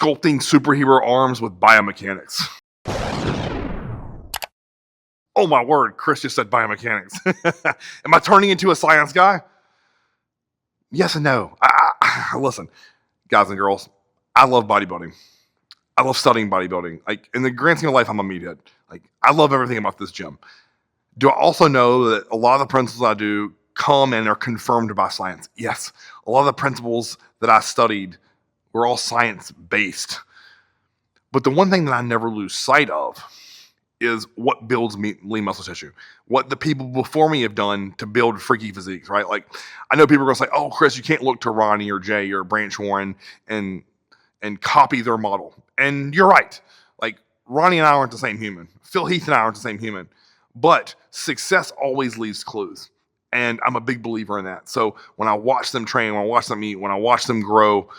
Sculpting superhero arms with biomechanics. Oh my word, Chris just said biomechanics. Am I turning into a science guy? Yes and no. Listen, guys and girls, I love bodybuilding. I love studying bodybuilding. Like, in the grand scheme of life, I'm a meathead. Like, I love everything about this gym. Do I also know that a lot of the principles I do come and are confirmed by science? Yes. A lot of the principles that I studied were all science-based. But the one thing that I never lose sight of is what builds lean muscle tissue. What the people before me have done to build freaky physiques, right? Like, I know people are going to say, oh, Chris, you can't look to Ronnie or Jay or Branch Warren and copy their model. And you're right. Like, Ronnie and I aren't the same human. Phil Heath and I aren't the same human. But success always leaves clues. And I'm a big believer in that. So when I watch them train, when I watch them eat, when I watch them grow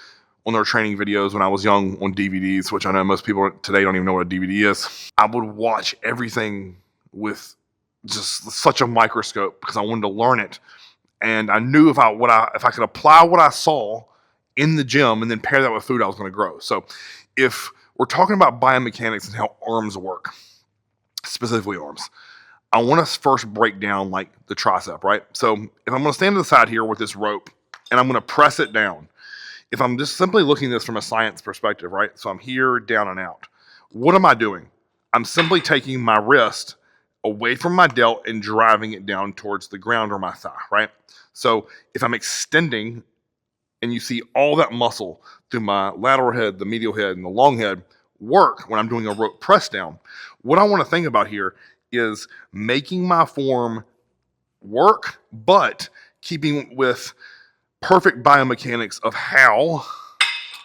on their training videos when I was young on DVDs, which I know most people today don't even know what a DVD is, I would watch everything with just such a microscope because I wanted to learn it. And I knew if I could apply what I saw in the gym and then pair that with food, I was going to grow. So if we're talking about biomechanics and how arms work, specifically arms, I want to first break down like the tricep, right? So if I'm going to stand to the side here with this rope and I'm going to press it down, if I'm just simply looking at this from a science perspective, right? So I'm here, down and out. What am I doing? I'm simply taking my wrist away from my delt and driving it down towards the ground or my thigh, right? So if I'm extending and you see all that muscle through my lateral head, the medial head, and the long head work when I'm doing a rope press down, what I want to think about here is making my form work, but keeping with perfect biomechanics of how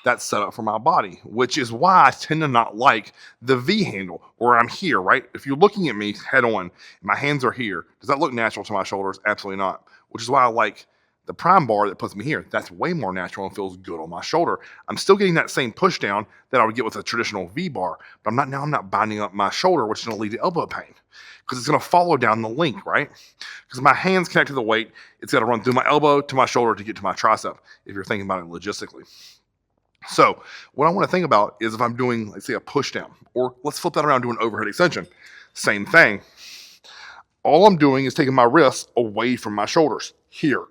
that's set up for my body, which is why I tend to not like the V handle where I'm here, right? If you're looking at me head on, my hands are here. Does that look natural to my shoulders? Absolutely not. Which is why I like the prime bar that puts me here. That's way more natural and feels good on my shoulder. I'm still getting that same push down that I would get with a traditional V bar, but I'm not binding up my shoulder, which is going to lead to elbow pain because it's going to follow down the link, right? Because my hands connect to the weight, it's got to run through my elbow to my shoulder to get to my tricep, if you're thinking about it logistically. So what I want to think about is if I'm doing, let's say, a push down, or let's flip that around, do an overhead extension. Same thing. All I'm doing is taking my wrists away from my shoulders, here,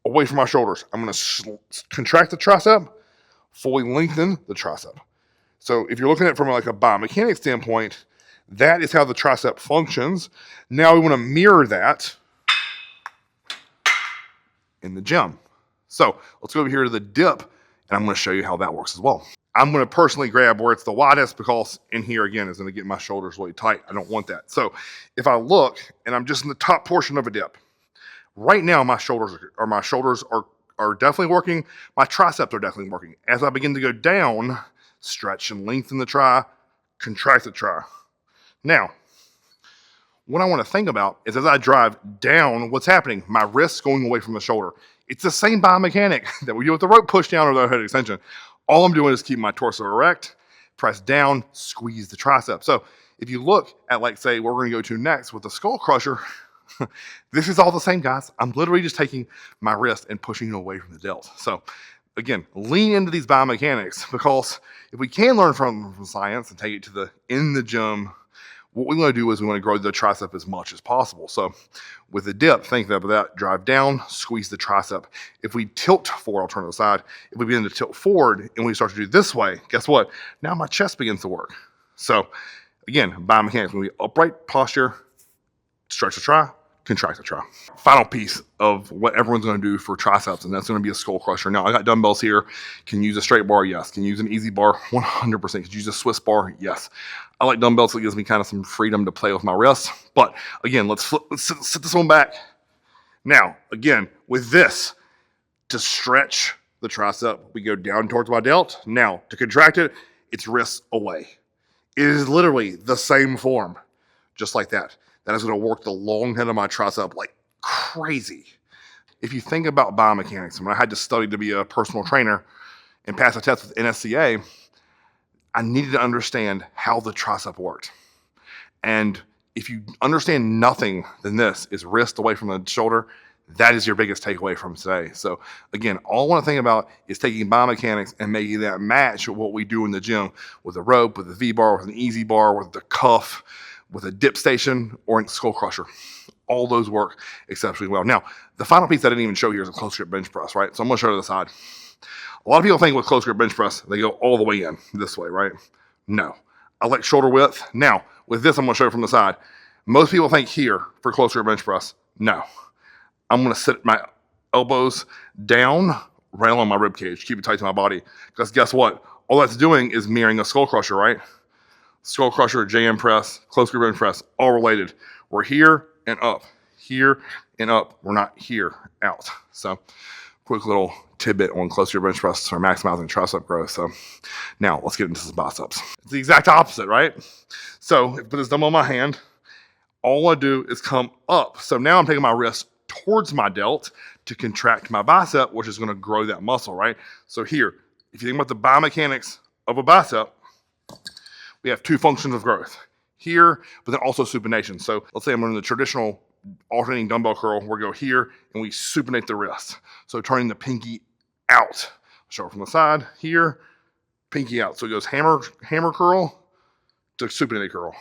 away from my shoulders. I'm going to contract the tricep, fully lengthen the tricep. So if you're looking at it from like a biomechanics standpoint, that is how the tricep functions. Now we want to mirror that in the gym. So let's go over here to the dip, and I'm going to show you how that works as well. I'm going to personally grab where it's the widest because in here, again, is going to get my shoulders really tight. I don't want that. So if I look, and I'm just in the top portion of a dip, right now my shoulders are definitely working. My triceps are definitely working. As I begin to go down, stretch and lengthen the tri, contract the tri. Now, what I want to think about is as I drive down, what's happening? My wrist's going away from the shoulder. It's the same biomechanic that we do with the rope push down or the overhead extension. All I'm doing is keep my torso erect, press down, squeeze the tricep. So if you look at, like, say, what we're going to go to next with the skull crusher, this is all the same, guys. I'm literally just taking my wrist and pushing it away from the delt. So again, lean into these biomechanics because if we can learn from science and take it to in the gym, what we want to do is we want to grow the tricep as much as possible. So with the dip, think about that. Drive down, squeeze the tricep. If we tilt forward, I'll turn to the side. If we begin to tilt forward and we start to do this way, guess what? Now my chest begins to work. So again, biomechanics, when we upright posture, stretch the tri, contract the tri. Final piece of what everyone's going to do for triceps, and that's going to be a skull crusher. Now, I got dumbbells here. Can use a straight bar? Yes. Can use an easy bar? 100%. Can use a Swiss bar? Yes. I like dumbbells, so it gives me kind of some freedom to play with my wrists. But again, let's sit this one back. Now, again, with this, to stretch the tricep, we go down towards my delt. Now, to contract it, it's wrists away. It is literally the same form, just like that. That is going to work the long head of my tricep like crazy. If you think about biomechanics, when I had to study to be a personal trainer and pass a test with NSCA, I needed to understand how the tricep worked. And if you understand nothing than this is wrist away from the shoulder, That is your biggest takeaway from today. So again, all I want to think about is taking biomechanics and making that match what we do in the gym with a rope, with a V-bar, with an easy bar, with the cuff, with a dip station, or a skull crusher. All those work exceptionally well. Now, the final piece I didn't even show here is a close grip bench press, right? So I'm going to show you the side. A lot of people think with close grip bench press, they go all the way in this way, right? No. I like shoulder width. Now, with this, I'm going to show you from the side. Most people think here for close grip bench press. No. I'm going to sit my elbows down, right on my rib cage, keep it tight to my body. Because guess what? All that's doing is mirroring a skull crusher, right? Skull crusher, JM press, close grip bench press, all related. We're here and up, here and up. We're not here, out. So quick little tidbit on close grip bench press for maximizing tricep growth. So now let's get into some biceps. It's the exact opposite, right? So if I put this dumbbell in my hand, all I do is come up. So now I'm taking my wrist towards my delt to contract my bicep, which is going to grow that muscle, right? So here, if you think about the biomechanics of a bicep, we have two functions of growth here, but then also supination. So let's say I'm doing the traditional alternating dumbbell curl. We go here and we supinate the wrist. So turning the pinky out. Show it from the side here, pinky out. So it goes hammer curl to supinated curl,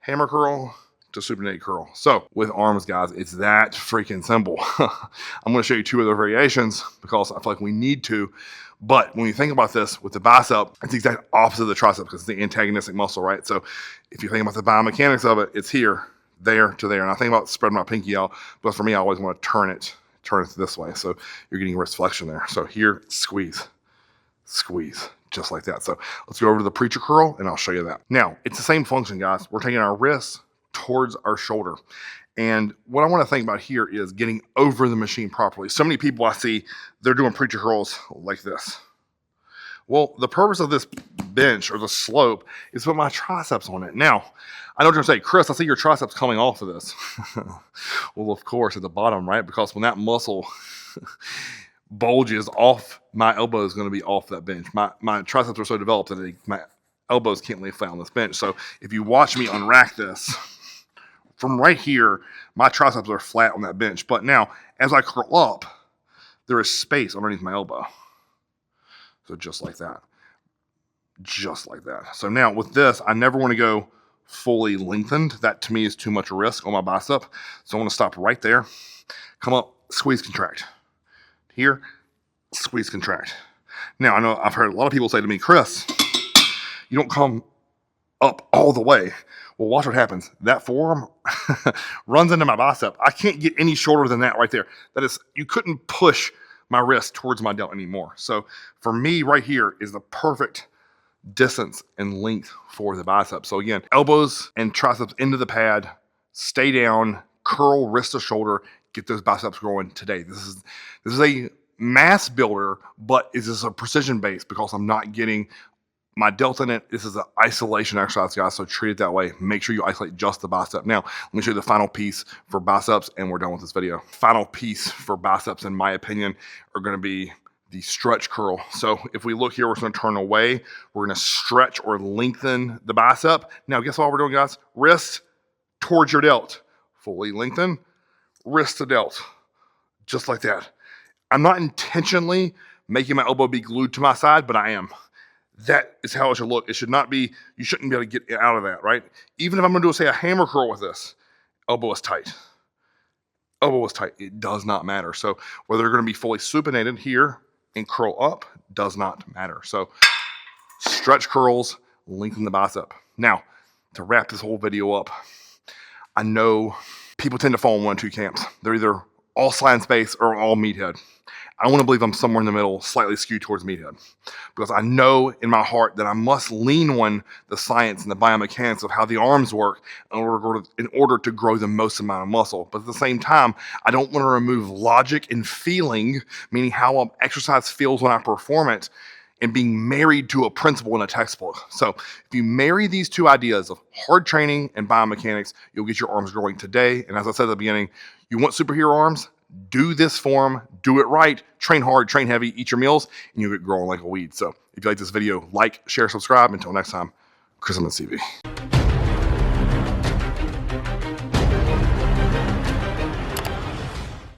hammer curl to supinated curl. So with arms, guys, it's that freaking simple. I'm going to show you two other variations because I feel like we need to. But when you think about this with the bicep, it's the exact opposite of the tricep because it's the antagonistic muscle, right? So if you think about the biomechanics of it, it's here, there to there. And I think about spreading my pinky out, but for me, I always want to turn it this way. So you're getting wrist flexion there. So here, squeeze, just like that. So let's go over to the preacher curl and I'll show you that. Now, it's the same function, guys. We're taking our wrists towards our shoulder. And what I want to think about here is getting over the machine properly. So many people I see, they're doing preacher curls like this. Well, the purpose of this bench or the slope is to put my triceps on it. Now, I know what you're going to say, Chris, I see your triceps coming off of this. Well, of course, at the bottom, right? Because when that muscle bulges off, my elbow is going to be off that bench. My triceps are so developed that my elbows can't lay flat on this bench. So if you watch me unrack this, from right here, my triceps are flat on that bench. But now, as I curl up, there is space underneath my elbow. So just like that. Just like that. So now with this, I never want to go fully lengthened. That to me is too much risk on my bicep. So I want to stop right there. Come up, squeeze, contract. Here, squeeze, contract. Now, I know I've heard a lot of people say to me, Chris, you don't come up all the way. Well, watch what happens. That forearm runs into my bicep. I can't get any shorter than that right there. That is, you couldn't push my wrist towards my delt anymore. So for me right here is the perfect distance and length for the bicep. So again, elbows and triceps into the pad, stay down, curl wrist to shoulder, get those biceps growing today. This is a mass builder, but this is a precision base because I'm not getting my delta in it. This is an isolation exercise, guys, so treat it that way. Make sure you isolate just the bicep. Now, let me show you the final piece for biceps, and we're done with this video. Final piece for biceps, in my opinion, are going to be the stretch curl. So if we look here, we're going to turn away. We're going to stretch or lengthen the bicep. Now, guess what we're doing, guys? Wrist towards your delt. Fully lengthen, wrist to delt. Just like that. I'm not intentionally making my elbow be glued to my side, but I am. That is how it should look. It should not be, you shouldn't be able to get out of that, right? Even if I'm going to do, say, a hammer curl with this, elbow is tight. Elbow is tight. It does not matter. So whether they're going to be fully supinated here and curl up does not matter. So stretch curls, lengthen the bicep. Now, to wrap this whole video up, I know people tend to fall in one of two camps. They're either all science-based or all meathead. I want to believe I'm somewhere in the middle, slightly skewed towards meathead, because I know in my heart that I must lean on the science and the biomechanics of how the arms work in order to grow the most amount of muscle. But at the same time, I don't want to remove logic and feeling, meaning how exercise feels when I perform it, and being married to a principle in a textbook. So if you marry these two ideas of hard training and biomechanics, you'll get your arms growing today. And as I said at the beginning, you want superhero arms? Do this form, do it right, train hard, train heavy, eat your meals, and you'll get growing like a weed. So if you like this video, like, share, subscribe. Until next time, Chris on the CV.